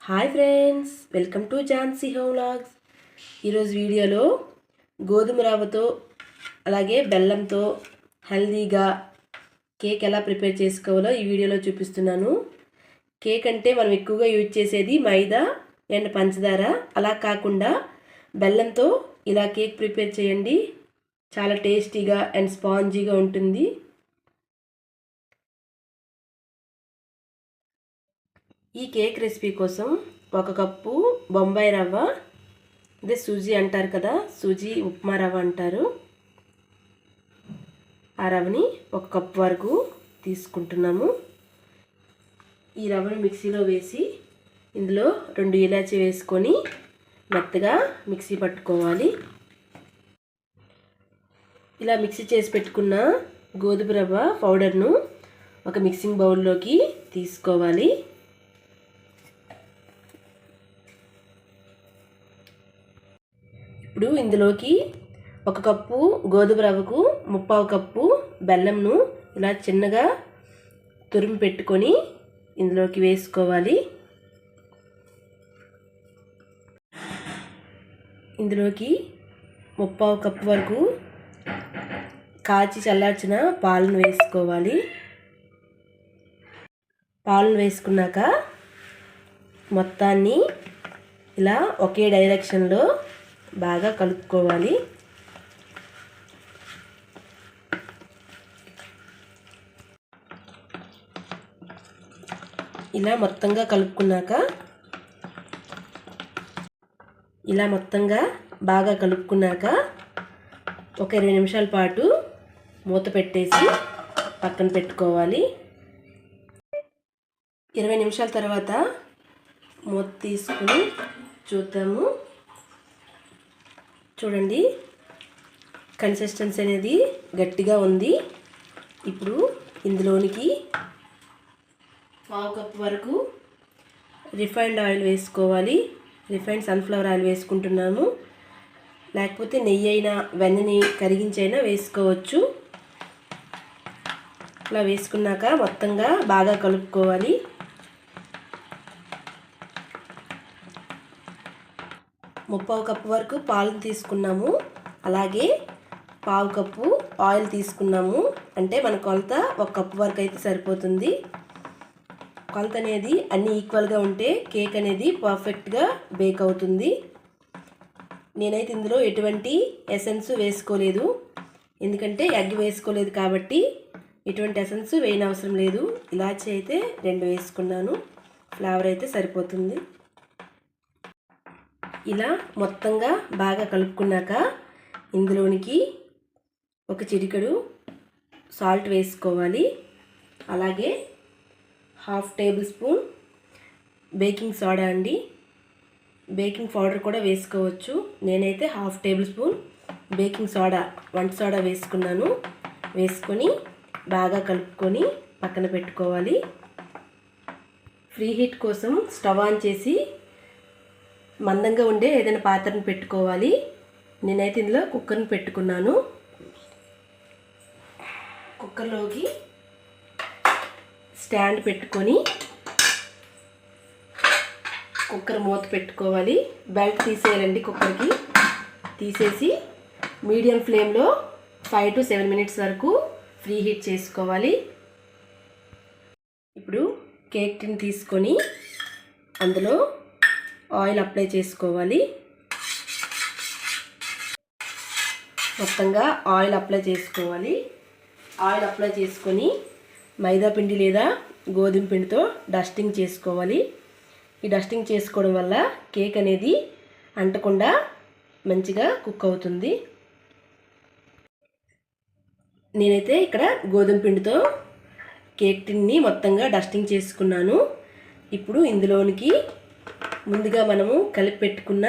Hi friends, welcome to Jhansi home vlogs. ఈరోజు వీడియోలో గోధుమ రవ్వతో అలాగే బెల్లంతో హెల్దీగా కేక్ ఎలా ప్రిపేర్ చేసుకోవాలో ఈ వీడియోలో చూపిస్తున్నాను. కేక్ అంటే మనం ఎక్కువగా యూజ్ చేసేది మైదా అండ్ పంచదార. అలా కాకుండా బెల్లంతో ఇలా కేక్ ప్రిపేర్ చేయండి. చాలా టేస్టీగా అండ్ స్పాంజీగా ఉంటుంది. ఈ కేక్ రెసిపీ కోసం 1 కప్పు బొంబాయి రవ్వ, అదే సూజీ అంటారు కదా, సూజీ ఉప్మా రవ్వ అంటారు. ఆ రవ్వని 1 కప్పు వరకు తీసుకుంటున్నాము. ఈ రవ్వను మిక్సీలో వేసి ఇందులో 2 ఇలాచీ వేసుకొని మెత్తగా మిక్సీ పట్టుకోవాలి. ఇలా మిక్సీ చేసి పెట్టుకున్న గోధుమ రవ్వ పౌడర్ను ఒక మిక్సింగ్ బౌల్లోకి తీసుకోవాలి. ఇప్పుడు ఇందులోకి 1 కప్పు గోధుమ రవ్వకు 3/4 కప్పు బెల్లంను ఇలా చిన్నగా తురిమి పెట్టుకొని ఇందులోకి వేసుకోవాలి. ఇందులోకి 3/4 కప్పు వరకు కాచి చల్లార్చిన పాలను వేసుకోవాలి. పాలను వేసుకున్నాక మొత్తాన్ని ఇలా ఒకే డైరెక్షన్లో బాగా కలుపుకోవాలి. ఇలా మొత్తంగా బాగా కలుపుకున్నాక ఒక 20 నిమిషాల పాటు మూత పెట్టేసి పక్కన పెట్టుకోవాలి. 20 నిమిషాల తర్వాత మూత తీసుకుని చూద్దాము. చూడండి, కన్సిస్టెన్సీ అనేది గట్టిగా ఉంది. ఇప్పుడు ఇందులోనికి 1/2 కప్పు వరకు రిఫైన్డ్ ఆయిల్ వేసుకోవాలి. రిఫైన్డ్ సన్ఫ్లవర్ ఆయిల్ వేసుకుంటున్నాము. లేకపోతే నెయ్యి అయినా వెన్నని కరిగించైనా వేసుకోవచ్చు. ఇలా వేసుకున్నాక మొత్తంగా బాగా కలుపుకోవాలి. ముప్పావు కప్పు వరకు పాలను తీసుకున్నాము. అలాగే 1/2 కప్పు ఆయిల్ తీసుకున్నాము. అంటే మన కొలత 1 కప్పు వరకు అయితే సరిపోతుంది. కొలత అనేది అన్నీ ఈక్వల్గా ఉంటే కేక్ అనేది పర్ఫెక్ట్గా బేక్ అవుతుంది. నేనైతే ఇందులో ఎటువంటి ఎసెన్స్ వేసుకోలేదు, ఎందుకంటే ఎగ్ వేసుకోలేదు కాబట్టి ఎటువంటి ఎసెన్స్ వేయనవసరం లేదు. ఇలాచీ అయితే 2 వేసుకున్నాను, ఫ్లేవర్ అయితే సరిపోతుంది. ఇలా మొత్తంగా బాగా కలుపుకున్నాక ఇందులోనికి 1 చిటికెడు సాల్ట్ వేసుకోవాలి. అలాగే 1/2 టేబుల్ స్పూన్ బేకింగ్ సోడా అండి. బేకింగ్ పౌడర్ కూడా వేసుకోవచ్చు. నేనైతే 1/2 టేబుల్ స్పూన్ బేకింగ్ సోడా, వంట సోడా వేసుకున్నాను. వేసుకొని బాగా కలుపుకొని పక్కన పెట్టుకోవాలి. ఫ్రీ హీట్ కోసం స్టవ్ ఆన్ చేసి మందంగా ఉండే ఏదైనా పాత్రను పెట్టుకోవాలి. నేనైతే ఇందులో కుక్కర్ని పెట్టుకున్నాను. కుక్కర్లోకి స్టాండ్ పెట్టుకొని కుక్కర్ మూత పెట్టుకోవాలి. బెల్ట్ తీసేయాలండి. కుక్కర్కి తీసేసి మీడియం ఫ్లేమ్లో 5 to 7 మినిట్స్ వరకు ఫ్రీ హీట్ చేసుకోవాలి. ఇప్పుడు కేక్ టిన్ తీసుకొని అందులో ఆయిల్ అప్లై చేసుకోవాలి. మొత్తంగా ఆయిల్ అప్లై చేసుకోవాలి. ఆయిల్ అప్లై చేసుకొని మైదా పిండి లేదా గోధుమ పిండితో డస్టింగ్ చేసుకోవాలి. ఈ డస్టింగ్ చేసుకోవడం వల్ల కేక్ అనేది అంటకుండా మంచిగా కుక్ అవుతుంది. నేనైతే ఇక్కడ గోధుమ పిండితో కేక్ టిన్ని మొత్తంగా డస్టింగ్ చేసుకున్నాను. ఇప్పుడు ఇందులోనికి ముందుగా మనము కలిపి పెట్టుకున్న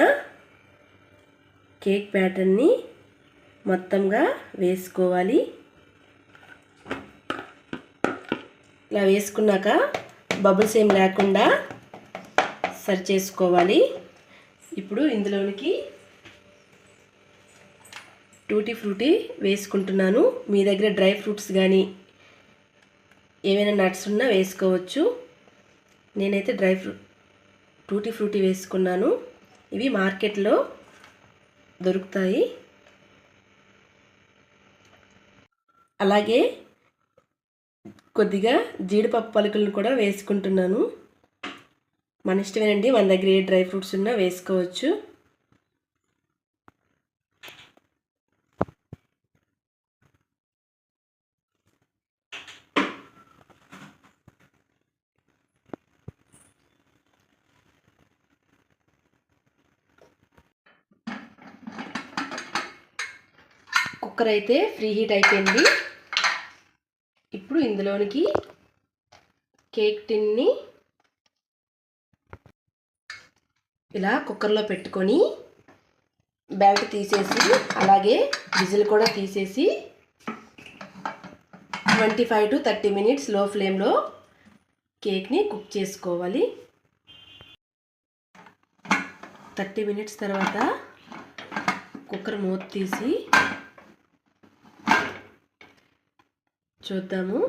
కేక్ ప్యాటర్న్ని మొత్తంగా వేసుకోవాలి. ఇలా వేసుకున్నాక బబుల్స్ ఏం లేకుండా సరి చేసుకోవాలి. ఇప్పుడు ఇందులోనికి టూటీ ఫ్రూటీ వేసుకుంటున్నాను. మీ దగ్గర డ్రై ఫ్రూట్స్ కానీ ఏమైనా నట్స్ ఉన్నా వేసుకోవచ్చు. నేనైతే డ్రై ఫ్రూట్ టూటీ ఫ్రూటీ వేసుకున్నాను. ఇవి మార్కెట్లో దొరుకుతాయి. అలాగే కొద్దిగా జీడిపప్పు పలుకులను కూడా వేసుకుంటున్నాను. మన ఇష్టమేనండి, మన దగ్గర ఏ డ్రై ఫ్రూట్స్ ఉన్నా వేసుకోవచ్చు. కుక్కర్ అయితే ఫ్రీ హీట్ అయిపోయింది. ఇప్పుడు ఇందులోనికి కేక్ టిన్ని ఇలా కుక్కర్లో పెట్టుకొని బెల్ట్ తీసేసి అలాగే విజిల్ కూడా తీసేసి 25 to 30 minutes లో ఫ్లేమ్లో కేక్ని కుక్ చేసుకోవాలి. 30 minutes తర్వాత కుక్కర్ మూత తీసి చూద్దాము.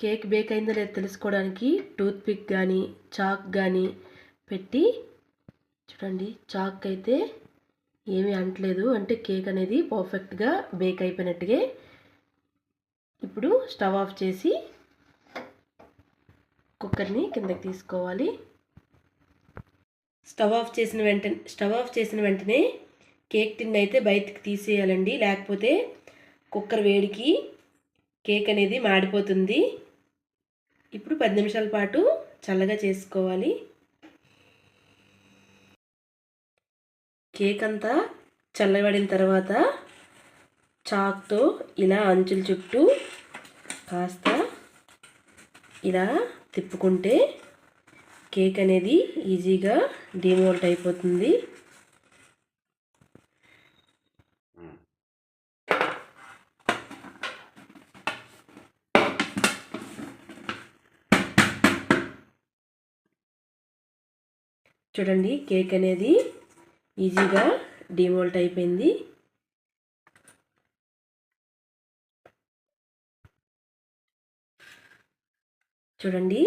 కేక్ బేక్ అయిందో లేదో తెలుసుకోవడానికి టూత్ పిక్ కానీ చాక్ కానీ పెట్టి చూడండి. చాక్ అయితే ఏమీ అంటలేదు, అంటే కేక్ అనేది పర్ఫెక్ట్గా బేక్ అయిపోయినట్టుగా. ఇప్పుడు స్టవ్ ఆఫ్ చేసి కుక్కర్ని కిందకి తీసుకోవాలి. స్టవ్ ఆఫ్ చేసిన వెంటనే కేక్ టిన్ అయితే బయటికి తీసేయాలండి, లేకపోతే కుక్కర్ వేడికి కేక్ అనేది మాడిపోతుంది. ఇప్పుడు 10 నిమిషాల పాటు చల్లగా చేసుకోవాలి. కేక్ అంతా చల్లబడిన తర్వాత చాక్తో ఇలా అంచుల చుట్టూ కాస్త ఇలా తిప్పుకుంటే కేక్ అనేది ఈజీగా డిమోల్ట్ అయిపోతుంది. చూడండి, కేక్ అనేది ఈజీగా డిమోల్ట్ అయిపోయింది. చూడండి,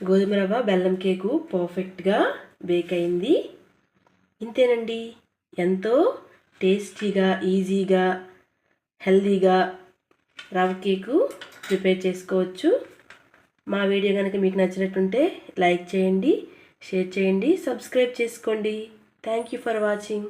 గోధుమ రవ్వ బెల్లం కేకు పర్ఫెక్ట్గా బేక్ అయింది. ఇంతేనండి, ఎంతో టేస్టీగా ఈజీగా హెల్తీగా రవ్వ కేకు ప్రిపేర్ చేసుకోవచ్చు. మా వీడియో కనుక మీకు నచ్చినట్టుంటే లైక్ చేయండి, షేర్ చేయండి, సబ్స్క్రైబ్ చేసుకోండి. Thank you for watching.